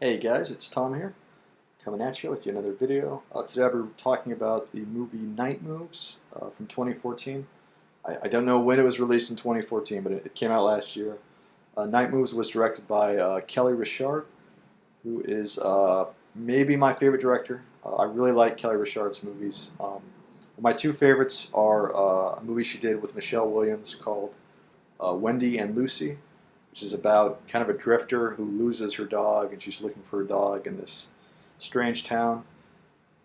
Hey guys, it's Tom here, coming at you with another video. Today I'll be talking about the movie Night Moves from 2014. I don't know when it was released in 2014, but it came out last year. Night Moves was directed by Kelly Richard, who is maybe my favorite director. I really like Kelly Richard's movies. My two favorites are a movie she did with Michelle Williams called Wendy and Lucy, which is about kind of a drifter who loses her dog and she's looking for her dog in this strange town.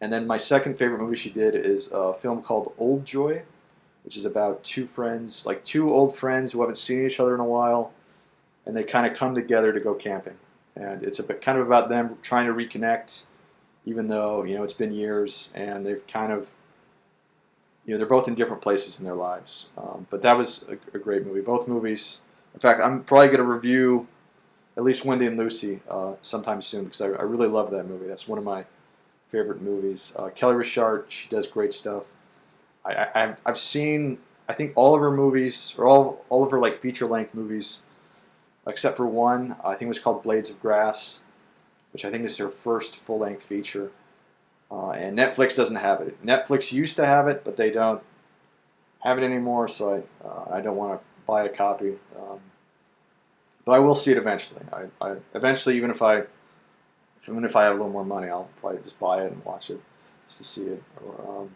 And then my second favorite movie she did is a film called Old Joy, which is about two friends, like two old friends who haven't seen each other in a while, and they kind of come together to go camping. And it's a bit kind of about them trying to reconnect, even though it's been years, and they've kind of they're both in different places in their lives. But that was a great movie. Both movies. In fact, I'm probably going to review at least Wendy and Lucy sometime soon because I really love that movie. That's one of my favorite movies. Kelly Richard, she does great stuff. I've seen I think all of her movies or all of her like feature length movies except for one. I think it was called Blades of Grass, which I think is her first full length feature. And Netflix doesn't have it. Netflix used to have it, but they don't have it anymore. So I don't want to buy a copy. But I will see it eventually. I eventually, even if I have a little more money, I'll probably just buy it and watch it just to see it. But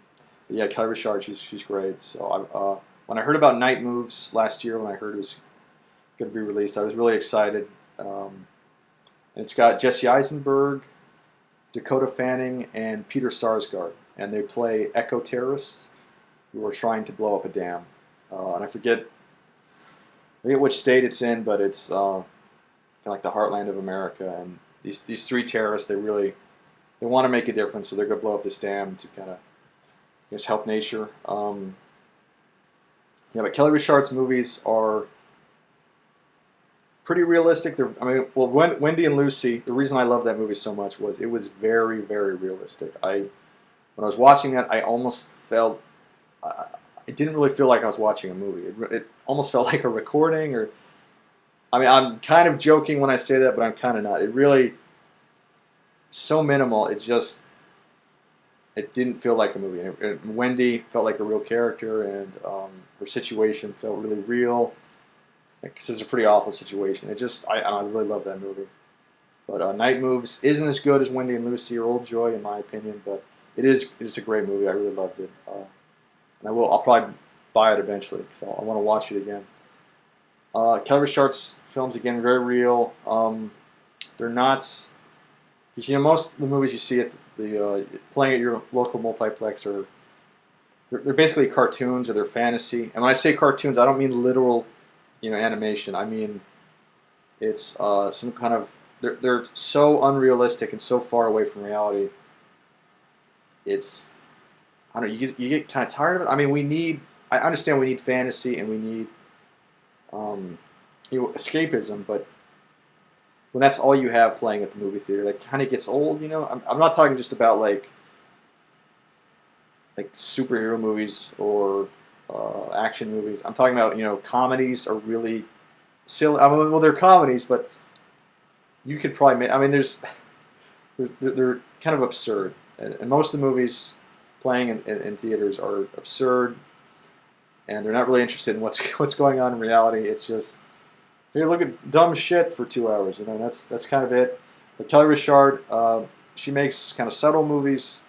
yeah, Kelly Richard, she's great. So when I heard about Night Moves last year, when I heard it was going to be released, I was really excited. And it's got Jesse Eisenberg, Dakota Fanning, and Peter Sarsgaard, and they play eco-terrorists who are trying to blow up a dam. And I forget which state it's in, but it's kind of like the heartland of America. And these three terrorists, they want to make a difference, so they're going to blow up this dam to kind of help nature. But Kelly Richard's movies are pretty realistic. Wendy and Lucy. The reason I love that movie so much was it was very, very realistic. When I was watching that, I almost felt. It didn't really feel like I was watching a movie. It almost felt like a recording, or I'm kind of joking when I say that, but I'm kind of not. It really so minimal. It didn't feel like a movie. And Wendy felt like a real character, and her situation felt really real. Because it's a pretty awful situation. I really love that movie. But Night Moves isn't as good as Wendy and Lucy or Old Joy, in my opinion, but it's a great movie. I really loved it. And I'll probably buy it eventually, so I want to watch it again. Kelly Richard's films, again, very real. They're not, because most of the movies you see at the playing at your local multiplex are they're basically cartoons or they're fantasy. And when I say cartoons, I don't mean literal, animation. I mean it's some kind of they're so unrealistic and so far away from reality. It's I don't know. You get kind of tired of it. I understand we need fantasy and we need escapism, but when that's all you have playing at the movie theater, that kind of gets old. I'm not talking just about like superhero movies or action movies. I'm talking about comedies are really silly. Well, they're comedies, but you could probably make. They're kind of absurd, and most of the movies playing in theaters are absurd, and they're not really interested in what's going on in reality. It's just here, look at dumb shit for 2 hours. That's kind of it. But Kelly Richard, she makes kind of subtle movies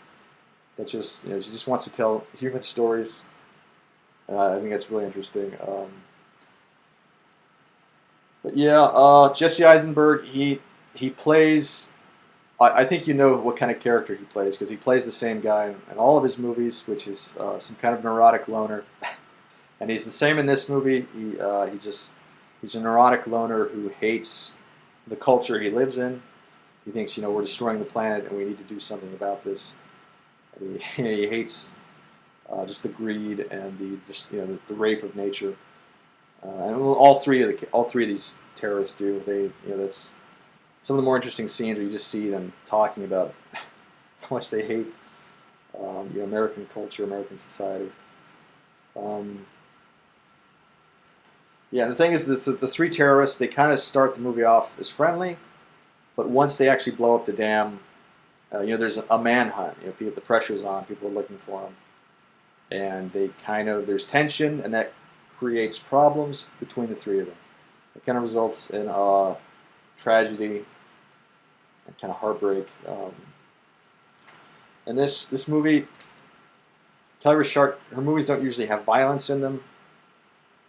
that she just wants to tell human stories. I think that's really interesting. But yeah, Jesse Eisenberg, he plays. I think you know what kind of character he plays because he plays the same guy in all of his movies, which is some kind of neurotic loner, and he's the same in this movie. He's a neurotic loner who hates the culture he lives in. He thinks we're destroying the planet and we need to do something about this. He hates just the greed and the rape of nature. And all three of these terrorists do. That's some of the more interesting scenes where you just see them talking about how much they hate American culture, American society. Yeah, the thing is that the three terrorists, they kind of start the movie off as friendly, But once they actually blow up the dam, there's a manhunt. The pressure's on. People are looking for them, and there's tension, and that creates problems between the three of them. It kind of results in tragedy and kind of heartbreak. And this movie, Kelly Reichardt, her movies don't usually have violence in them.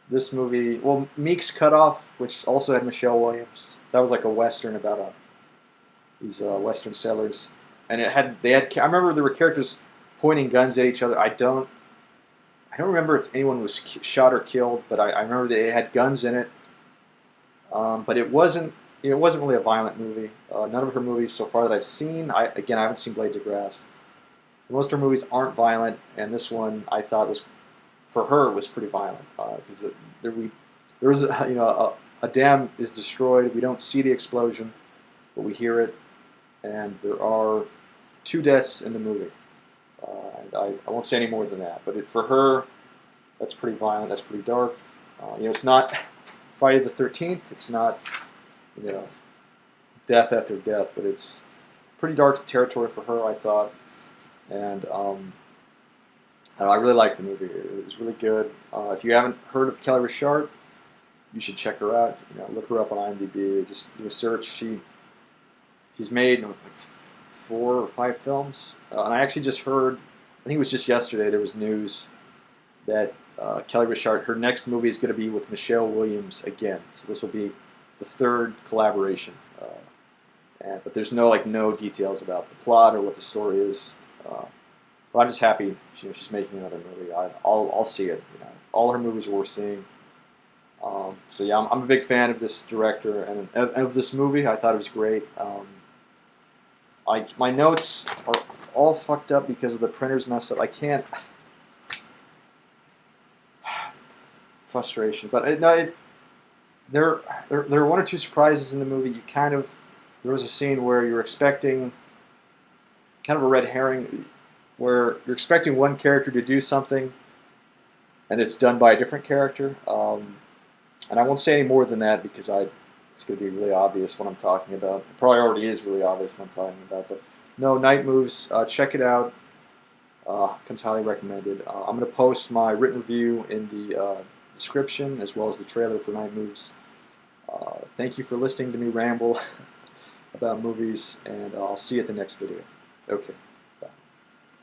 This movie, well, Meek's Cutoff, which also had Michelle Williams, that was like a western about these western settlers, and they had. I remember there were characters pointing guns at each other. I don't remember if anyone was shot or killed, but I remember they had guns in it. But it wasn't really a violent movie. None of her movies so far that I've seen. I haven't seen Blades of Grass. Most of her movies aren't violent, and this one I thought for her, it was pretty violent because there was a dam is destroyed. We don't see the explosion, but we hear it, and there are 2 deaths in the movie. I won't say any more than that, but for her, that's pretty violent. That's pretty dark. It's not Friday the 13th. It's not death after death, but it's pretty dark territory for her, I thought, and I really liked the movie. It was really good. If you haven't heard of Kelly Reichardt, you should check her out. Look her up on IMDb or just do a search. She's made like 4 or 5 films, and I actually just heard. I think it was just yesterday. There was news that Kelly Reichardt, her next movie is going to be with Michelle Williams again. So this will be the 3rd collaboration. But there's no details about the plot or what the story is. But I'm just happy she's making another movie. I'll see it. All her movies are worth seeing. So yeah, I'm a big fan of this director and of this movie. I thought it was great. My notes are all fucked up because of the printer's messed up. I can't. Frustration, but there are 1 or 2 surprises in the movie. There was a scene where you're expecting kind of a red herring, where you're expecting one character to do something, and it's done by a different character. And I won't say any more than that because it's going to be really obvious what I'm talking about. It probably already is really obvious what I'm talking about. But no, Night Moves. Check it out. Comes highly recommended. I'm going to post my written review in the description as well as the trailer for Night Moves. Thank you for listening to me ramble about movies, and I'll see you at the next video. Okay.